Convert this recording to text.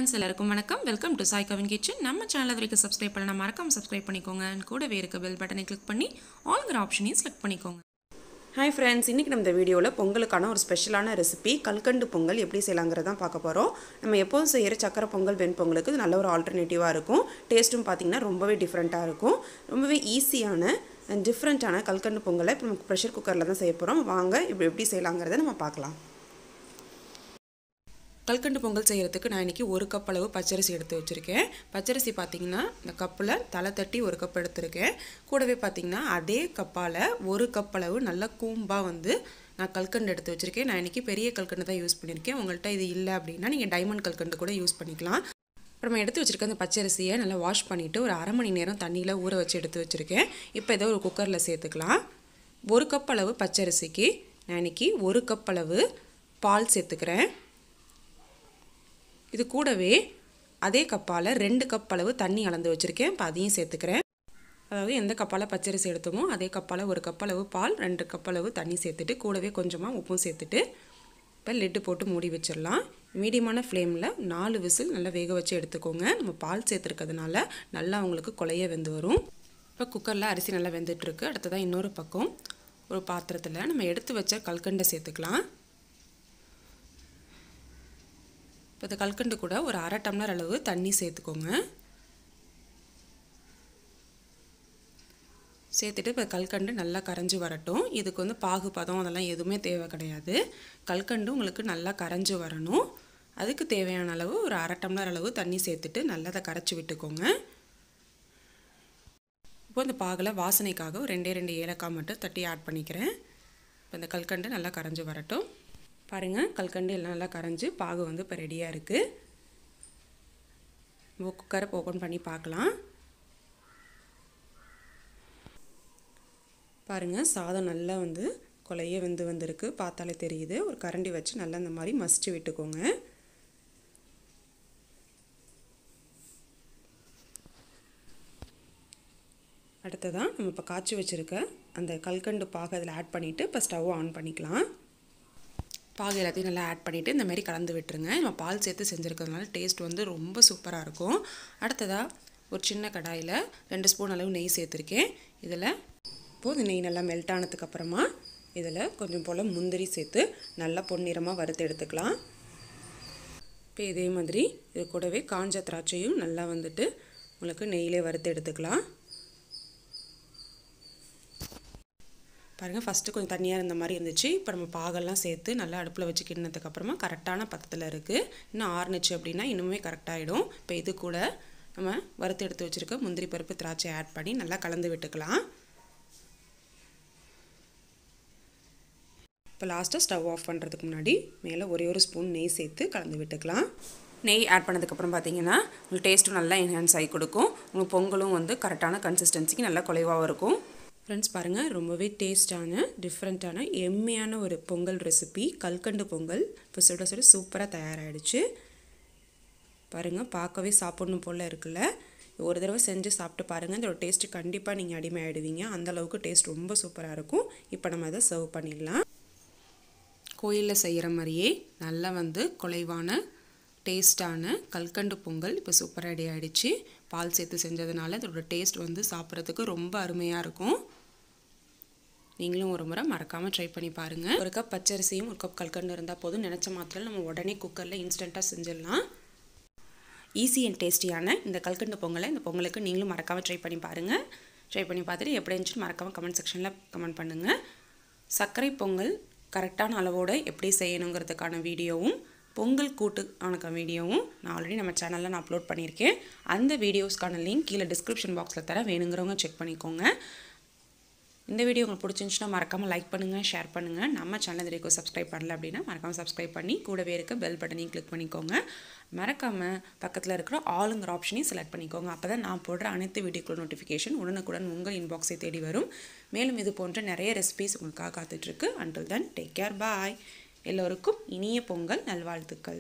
friends, எல்லாருக்கும் வணக்கம். Welcome to Sai Kavin kitchen. நம்ம சேனல் வரைக்கும் சப்ஸ்கிரைப் பண்ணா மறக்காம சப்ஸ்கிரைப் பண்ணிக்கோங்க. and கூடவே இருக்க பெல் பட்டனை கிளிக் பண்ணி ஆல்ங்கிற ஆப்ஷனையும் செலக்ட் பண்ணிக்கோங்க. ஹாய் ஃப்ரெண்ட்ஸ், இன்றைக்கி நம்ம இந்த வீடியோவில் பொங்கலுக்கான ஒரு ஸ்பெஷலான ரெசிபி கல்கண்டு பொங்கல் எப்படி செய்யலாங்கிறது தான் பார்க்க போகிறோம். நம்ம எப்போதும் செய்கிற சக்கரை பொங்கல் வெண்பொங்கலுக்கு இது நல்ல ஒரு ஆல்டர்னேட்டிவாக இருக்கும். டேஸ்ட்டும் பார்த்திங்கன்னா ரொம்பவே டிஃப்ரெண்ட்டாக இருக்கும். ரொம்பவே ஈஸியான அண்ட் டிஃப்ரெண்ட்டான கல்கண்டு பொங்கலை இப்போ நமக்கு ப்ரெஷர் குக்கரில் தான் செய்ய போகிறோம். வாங்க இப்போ எப்படி செய்யலாங்கிறத நம்ம பார்க்கலாம். கல்கண்டு பொங்கல் செய்கிறதுக்கு நான் இன்றைக்கி 1 கப் அளவு பச்சரிசி எடுத்து வச்சுருக்கேன். பச்சரிசி பார்த்திங்கன்னா இந்த கப்பில் தலை தட்டி 1 கப் எடுத்துருக்கேன். கூடவே பார்த்திங்கன்னா அதே கப்பால் 1 கப் அளவு நல்லா கூம்பாக நான் கல்கண்டு எடுத்து வச்சுருக்கேன். நான் இன்றைக்கி பெரிய கல்கண்டு தான் யூஸ் பண்ணியிருக்கேன். உங்கள்கிட்ட இது இல்லை அப்படின்னா நீங்கள் டைமண்ட் கல்கண்டு கூட யூஸ் பண்ணிக்கலாம். அப்புறம் எடுத்து வச்சுருக்க அந்த பச்சரிசியை நல்லா வாஷ் பண்ணிவிட்டு ஒரு அரை மணி நேரம் தண்ணியில் ஊற வச்சு எடுத்து வச்சுருக்கேன். இப்போ இதை ஒரு குக்கரில் சேர்த்துக்கலாம். 1 கப் அளவு பச்சரிசிக்கு நான் இன்றைக்கி 1 கப் அளவு பால் சேர்த்துக்கிறேன். இது கூடவே அதே கப்பால் 2 கப் அளவு தண்ணி அளந்து வச்சுருக்கேன். இப்போ அதையும் சேர்த்துக்கிறேன். அதாவது எந்த கப்பால் பச்சரிசி எடுத்தோமோ அதே கப்பால் 1 கப் அளவு பால், 2 கப் அளவு தண்ணி சேர்த்துட்டு கூடவே கொஞ்சமாக உப்பும் சேர்த்துட்டு இப்போ லிட்டு போட்டு மூடி வச்சிடலாம். மீடியமான ஃப்ளேமில் 4 விசில் நல்லா வேக வச்சு எடுத்துக்கோங்க. நம்ம பால் சேர்த்துருக்கிறதுனால நல்லா உங்களுக்கு குழைய வெந்து வரும். இப்போ குக்கரில் அரிசி நல்லா வெந்துட்டுருக்கு. அடுத்ததான் இன்னொரு பக்கம் ஒரு பாத்திரத்தில் நம்ம எடுத்து வச்ச கல்கண்டை சேர்த்துக்கலாம். இப்போ இந்த கல்கண்டு கூட ஒரு அரை டம்ளர் அளவு தண்ணி சேர்த்துக்கோங்க. சேர்த்துட்டு இப்போ கல்கண்டு நல்லா கரைஞ்சி வரட்டும். இதுக்கு பாகு பதம் அதெல்லாம் எதுவுமே தேவை கிடையாது. கல்கண்டு உங்களுக்கு நல்லா கரைஞ்சி வரணும். அதுக்கு தேவையான அளவு ஒரு அரை டம்ளர் அளவு தண்ணி சேர்த்துட்டு நல்லா அதை கரைச்சி விட்டுக்கோங்க. இப்போ இந்த பாகில் வாசனைக்காக ஒரு 2 ஏலக்காய் மட்டும் தட்டி ஆட் பண்ணிக்கிறேன். இப்போ இந்த கல்கண்டு நல்லா கரைஞ்சி வரட்டும். பாருங்கள், கல்கண்டு எல்லாம் நல்லா கரைஞ்சி பாகு இப்போ ரெடியாக இருக்குது. குக்கரை ஓப்பன் பண்ணி பார்க்கலாம். பாருங்கள், சாதம் நல்லா குழைய வந்திருக்கு. பார்த்தாலே தெரியுது. ஒரு கரண்டி வச்சு நல்லா இந்த மாதிரி மசிச்சு விட்டுக்கோங்க. அடுத்ததான் நம்ம இப்போ காய்ச்சி வச்சுருக்க அந்த கல்கண்டு பாகு அதில் ஆட் பண்ணிவிட்டு இப்போ ஸ்டவ் ஆன் பண்ணிக்கலாம். பாகு எல்லாத்தையும் நல்லா ஆட் பண்ணிவிட்டு இந்தமாரி கலந்து விட்டுருங்க. நம்ம பால் சேர்த்து செஞ்சுருக்கிறதுனால டேஸ்ட் ரொம்ப சூப்பராக இருக்கும். அடுத்ததாக ஒரு சின்ன கடாயில் 2 ஸ்பூன் அளவு நெய் சேர்த்துருக்கேன். இதில் இப்போது நெய் நல்லா மெல்ட் ஆனதுக்கப்புறமா இதில் கொஞ்சம் போல் முந்திரி சேர்த்து நல்லா பொன்னிறமாக வறுத்து எடுத்துக்கலாம். இப்போ இதே மாதிரி இது கூடவே காஞ்ச திராட்சையும் நல்லா உங்களுக்கு நெய்யிலே வறுத்து எடுத்துக்கலாம். பாருங்கள், ஃபஸ்ட்டு கொஞ்சம் தண்ணியாக இருந்த மாதிரி இருந்துச்சு. இப்போ நம்ம பாகெல்லாம் சேர்த்து நல்லா அடுப்பில் வச்சு கிண்ணதுக்கப்புறமா கரெக்டான பதத்தில் இருக்குது. இன்னும் ஆறுனுச்சு அப்படின்னா இன்னுமே கரெக்டாகிடும். இப்போ இது கூட நம்ம வறுத்து எடுத்து வச்சுருக்க முந்திரி பருப்பு திராட்சை ஆட் பண்ணி நல்லா கலந்து விட்டுக்கலாம். இப்போ லாஸ்ட்டாக ஸ்டவ் ஆஃப் பண்ணுறதுக்கு முன்னாடி மேலே ஒரே ஒரு ஸ்பூன் நெய் சேர்த்து கலந்து விட்டுக்கலாம். நெய் ஆட் பண்ணதுக்கப்புறம் பார்த்தீங்கன்னா உங்களுக்கு டேஸ்ட்டும் நல்லா என்ஹான்ஸ் ஆகி கொடுக்கும். உங்களுக்கு பொங்கலும் கரெக்டான கன்சிஸ்டன்சிக்கு நல்லா குலைவாகவும் இருக்கும். ஃப்ரெண்ட்ஸ் பாருங்கள், ரொம்பவே டேஸ்டான டிஃப்ரெண்ட்டான எம்மையான ஒரு பொங்கல் ரெசிபி கல்கண்டு பொங்கல் இப்போ சுட சுட சூப்பராக தயாராகிடுச்சு. பாருங்கள், பார்க்கவே சாப்பிட்ணும் போல் இருக்குல்ல. ஒரு தடவை செஞ்சு சாப்பிட்டு பாருங்கள். இதோட டேஸ்ட்டு கண்டிப்பாக நீங்கள் அடிமை ஆகிடுவீங்க. அந்தளவுக்கு டேஸ்ட் ரொம்ப சூப்பராக இருக்கும். இப்போ நம்ம அதை சர்வ் பண்ணிடலாம். கோயிலில் செய்கிற மாதிரியே நல்லா குலைவான டேஸ்டான கல்கண்டு பொங்கல் இப்போ சூப்பராக ரெடி ஆகிடுச்சு. பால் சேர்த்து செஞ்சதுனால இதோட டேஸ்ட் சாப்பிட்றதுக்கு ரொம்ப அருமையாக இருக்கும். நீங்களும் ஒரு முறை மறக்காமல் ட்ரை பண்ணி பாருங்கள். 1 கப் பச்சரிசியும் 1 கப் கல்கண்டு இருந்தால் போதும். நினச்ச மாத்திரம் நம்ம உடனே குக்கரில் இன்ஸ்டண்ட்டாக செஞ்சிடலாம். ஈஸி அண்ட் டேஸ்டியான இந்த கல்கண்டு பொங்கலை இந்த பொங்கலுக்கு நீங்களும் மறக்காமல் ட்ரை பண்ணி பாருங்கள். ட்ரை பண்ணி பார்த்துட்டு எப்படி இருந்துச்சுன்னு மறக்காமல் கமெண்ட் செக்ஷனில் கமெண்ட் பண்ணுங்கள். சர்க்கரை பொங்கல் கரெக்டான அளவோடு எப்படி செய்யணுங்கிறதுக்கான வீடியோவும் பொங்கல் கூட்டு ஆனக்க வீடியோவும் நான் ஆல்ரெடி நம்ம சேனலில் நான் அப்லோட் பண்ணியிருக்கேன். அந்த வீடியோஸ்க்கான லிங்க் கீழே டிஸ்கிரிப்ஷன் பாக்ஸில் தர, வேணுங்கிறவங்க செக் பண்ணிக்கோங்க. இந்த வீடியோ உங்களுக்கு பிடிச்சிருந்துச்சுன்னா மறக்காமல் லைக் பண்ணுங்கள், ஷேர் பண்ணுங்கள். நம்ம சேனல் வரைக்கும் சப்ஸ்கிரைப் பண்ணல அப்படின்னா மறக்காமல் சப்ஸ்கிரைப் பண்ணி கூடவே இருக்க பெல் பட்டனையும் கிளிக் பண்ணிக்கோங்க. மறக்காமல் பக்கத்தில் இருக்கிற ஆளுங்கிற ஆப்ஷனையும் செலக்ட் பண்ணிக்கோங்க. அப்போ தான் நான் போடுற அனைத்து வீடியோக்களோட நோட்டிஃபிகேஷன் உடனுக்குடன் உங்கள் இன்பாக்ஸை தேடி வரும். மேலும் இது போன்ற நிறைய ரெசிபிஸ் உங்களுக்காக காத்துட்ருக்கு. அன்டில் தென் டேக் கேர், பாய். எல்லோருக்கும் இனிய பொங்கல் நல்வாழ்த்துக்கள்.